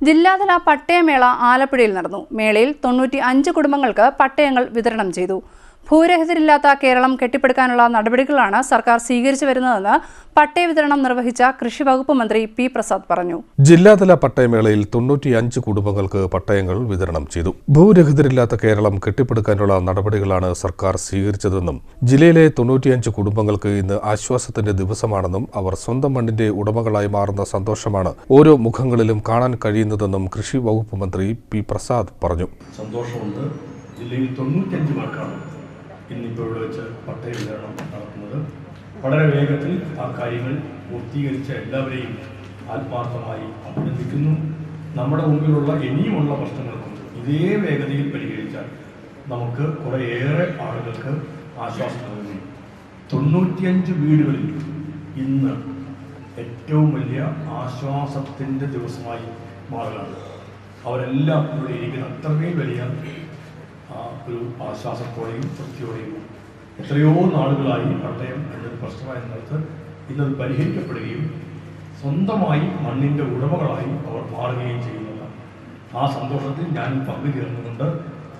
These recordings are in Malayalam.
ജില്ലാതല പട്ടയമേള ആലപ്പുഴയിൽ നടന്നു. മേളയിൽ 95 കുടുംബങ്ങൾക്ക് പട്ടയങ്ങൾ വിതരണം ചെയ്തു. ഭൂരഹിതരില്ലാത്ത കേരളം കെട്ടിപ്പടുക്കാനുള്ള നടപടികളാണ് സർക്കാർ സ്വീകരിച്ചു വരുന്നതെന്ന് പട്ടയ വിതരണം നിർവഹിച്ച കൃഷി വകുപ്പ് മന്ത്രി പി പ്രസാദ് പറഞ്ഞു. ജില്ലാതല പട്ടയമേളയിൽ 95 കുടുംബങ്ങൾക്ക് പട്ടയങ്ങൾ വിതരണം ചെയ്തു. ഭൂരഹിതരില്ലാത്ത കേരളം കെട്ടിപ്പടുക്കാനുള്ള നടപടികളാണ് സർക്കാർ സ്വീകരിച്ചതെന്നും ജില്ലയിലെ 95 കുടുംബങ്ങൾക്ക് ഇന്ന് ആശ്വാസത്തിന്റെ ദിവസമാണെന്നും അവർ സ്വന്തം മണ്ണിന്റെ ഉടമകളായി മാറുന്ന സന്തോഷമാണ് ഓരോ മുഖങ്ങളിലും കാണാൻ കഴിയുന്നതെന്നും കൃഷി വകുപ്പ് മന്ത്രി പി പ്രസാദ് പറഞ്ഞു. സന്തോഷമുണ്ട്. ജില്ലയിൽ 95 പേർക്കാണ് ഇന്നിപ്പോൾ ഇവിടെ വെച്ച് പട്ടയ വിതരണം നടത്തുന്നത്. വളരെ വേഗത്തിൽ ആ കാര്യങ്ങൾ പൂർത്തീകരിച്ച എല്ലാവരെയും ആത്മാർത്ഥമായി അഭിനന്ദിക്കുന്നു. നമ്മുടെ മുമ്പിലുള്ള ഇനിയുമുള്ള പ്രശ്നങ്ങൾക്കും ഇതേ വേഗതയിൽ പരിഹരിച്ചാൽ നമുക്ക് കുറേയേറെ ആളുകൾക്ക് ആശ്വാസം നൽകുന്നു. 95 വീടുകളിൽ ഇന്ന് ഏറ്റവും വലിയ ആശ്വാസത്തിൻ്റെ ദിവസമായി മാറുകയാണ്. അവരെല്ലാം ഇവിടെ ഇരിക്കുന്ന അത്രമേൽ വലിയ ഒരു ആശ്വാസത്തോടെയും തൃപ്തിയോടെയും എത്രയോ നാളുകളായി പട്ടയം എന്നൊരു പ്രശ്നമായ നിലത്ത് ഇന്നത് പരിഹരിക്കപ്പെടുകയും സ്വന്തമായി മണ്ണിൻ്റെ ഉടമകളായി അവർ മാറുകയും ചെയ്യുന്നത്. ആ സന്തോഷത്തിൽ ഞാൻ പങ്കുചേർന്നുകൊണ്ട്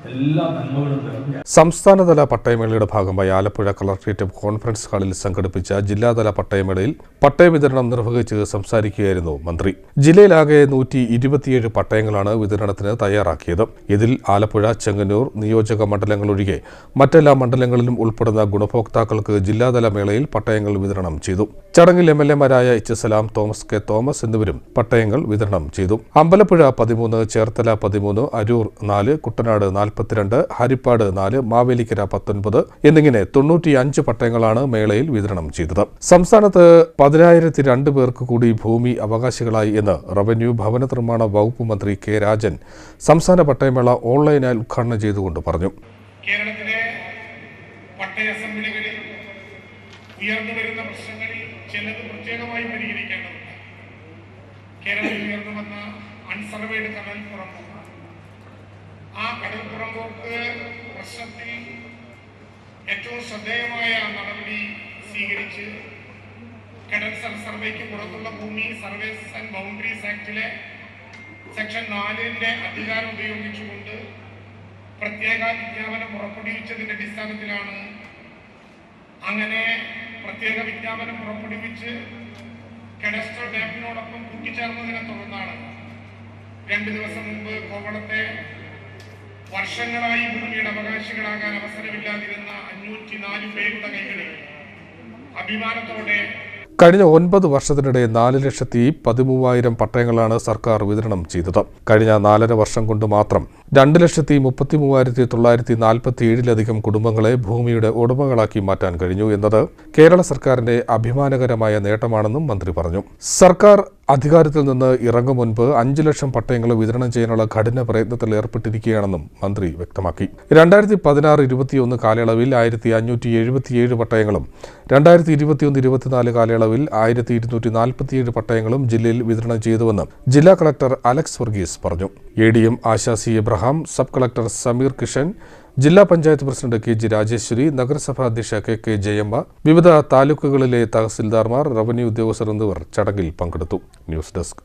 എല്ലാ നന്മകളും നിറഞ്ഞ സംസ്ഥാനതല പട്ടയമേളയുടെ ഭാഗമായി ആലപ്പുഴ കളക്ട്രേറ്റ് കോൺഫറൻസ് ഹാളിൽ സംഘടിപ്പിച്ച ജില്ലാതല പട്ടയമേളയിൽ പട്ടയ വിതരണം നിർവഹിച്ച് സംസാരിക്കുകയായിരുന്നു മന്ത്രി. ജില്ലയിലാകെ 127 പട്ടയങ്ങളാണ് വിതരണത്തിന് തയ്യാറാക്കിയത്. ഇതിൽ ആലപ്പുഴ, ചെങ്ങന്നൂർ നിയോജക മണ്ഡലങ്ങളൊഴികെ മറ്റെല്ലാ മണ്ഡലങ്ങളിലും ഉൾപ്പെടുന്ന ഗുണഭോക്താക്കൾക്ക് ജില്ലാതല മേളയിൽ പട്ടയങ്ങൾ വിതരണം ചെയ്തു. ചടങ്ങിൽ MLA-മാരായ എച്ച് സലാം, തോമസ് കെ തോമസ് എന്നിവരും പട്ടയങ്ങൾ വിതരണം ചെയ്തു. അമ്പലപ്പുഴ 13, ചേർത്തല 13, അരൂർ 4, കുട്ടനാട് 42, ഹരിപ്പാട് 4, മാവേലിക്കര 19 എന്നിങ്ങനെ 95 പട്ടയങ്ങളാണ് മേളയിൽ വിതരണം ചെയ്തത്. സംസ്ഥാനത്ത് 10,002 പേർക്ക് കൂടി ഭൂമി അവകാശികളായി എന്ന് റവന്യൂ ഭവന നിർമ്മാണ വകുപ്പ് മന്ത്രി കെ രാജൻ സംസ്ഥാന പട്ടയമേള ഓൺലൈനായി ഉദ്ഘാടനം ചെയ്തുകൊണ്ട് പറഞ്ഞു. കേരളത്തിലെ പട്ടയ അസംബ്ലികളിൽ ഉയർന്നുവരുന്ന പ്രശ്നങ്ങളിൽ ചിലത് പ്രത്യേകമായി പരിഹരിക്കേണ്ടതുണ്ട്. കേരളത്തിൽ ഉയർന്നു വന്ന അൺസർവേഡ് കടൽ പുറമ്പോക്ക്, ആ കടൽ പുറമ്പോക്ക് പ്രശ്നത്തിൽ ഏറ്റവും ശ്രദ്ധേയമായ നടപടി സ്വീകരിച്ച് കടൽ സർവേക്ക് പുറത്തുള്ള ഭൂമി സർവേസ് ആൻഡ് ബൗണ്ടറീസ് ആക്ടിലെ സെക്ഷൻ 4-ന്റെ അധികാരം ഉപയോഗിച്ചുകൊണ്ട് പ്രത്യേക വിജ്ഞാപനം പുറപ്പെടുവിച്ചതിന്റെ അടിസ്ഥാനത്തിലാണ്. അങ്ങനെ പ്രത്യേക വിജ്ഞാപനം പുറപ്പെടുവിച്ച് കഡസ്ട്രൽ മാപ്പിനോടൊപ്പം കൂട്ടിച്ചേർന്നതിനെ തുടർന്നാണ് 2 ദിവസം മുമ്പ് കോവളത്തെ വർഷങ്ങളായി ഭൂമിയുടെ അവകാശികളാകാൻ അവസരമില്ലാതിരുന്ന 504 പേരുടെ കൈകളിൽ അഭിമാനത്തോടെ കഴിഞ്ഞ 9 വർഷത്തിനിടെ 4,13,000 പട്ടയങ്ങളാണ് സർക്കാർ വിതരണം ചെയ്തത്. കഴിഞ്ഞ 4.5 വർഷം കൊണ്ട് മാത്രം 2,33,947 കുടുംബങ്ങളെ ഭൂമിയുടെ ഉടമകളാക്കി മാറ്റാൻ കഴിഞ്ഞു എന്നത് കേരള സർക്കാരിന്റെ അഭിമാനകരമായ നേട്ടമാണെന്നും മന്ത്രി പറഞ്ഞു. സർക്കാർ അധികാരത്തിൽ നിന്ന് ഇറങ്ങും മുൻപ് 5 ലക്ഷം പട്ടയങ്ങൾ വിതരണം ചെയ്യാനുള്ള കഠിന പ്രയത്നത്തിൽ ഏർപ്പെട്ടിരിക്കുകയാണെന്നും മന്ത്രി വ്യക്തമാക്കി. 2016-21 കാലയളവിൽ 1,577 പട്ടയങ്ങളും 2021-24 കാലയളവിൽ 1,247 പട്ടയങ്ങളും ജില്ലയിൽ വിതരണം ചെയ്തുവെന്ന് ജില്ലാ കളക്ടർ അലക്സ് വർഗീസ് പറഞ്ഞു. ADM ആശാസി Abraham, sub collector Sameer Kishan, ജില്ലാ പഞ്ചായത്ത് പ്രസിഡന്റ് KG രാജേശ്വരി, നഗരസഭാ അധ്യക്ഷ KK ജയമ്മ, വിവിധ താലൂക്കുകളിലെ തഹസിൽദാർമാർ, റവന്യൂ ഉദ്യോഗസ്ഥർ എന്നിവർ ചടങ്ങിൽ പങ്കെടുത്തു. News desk.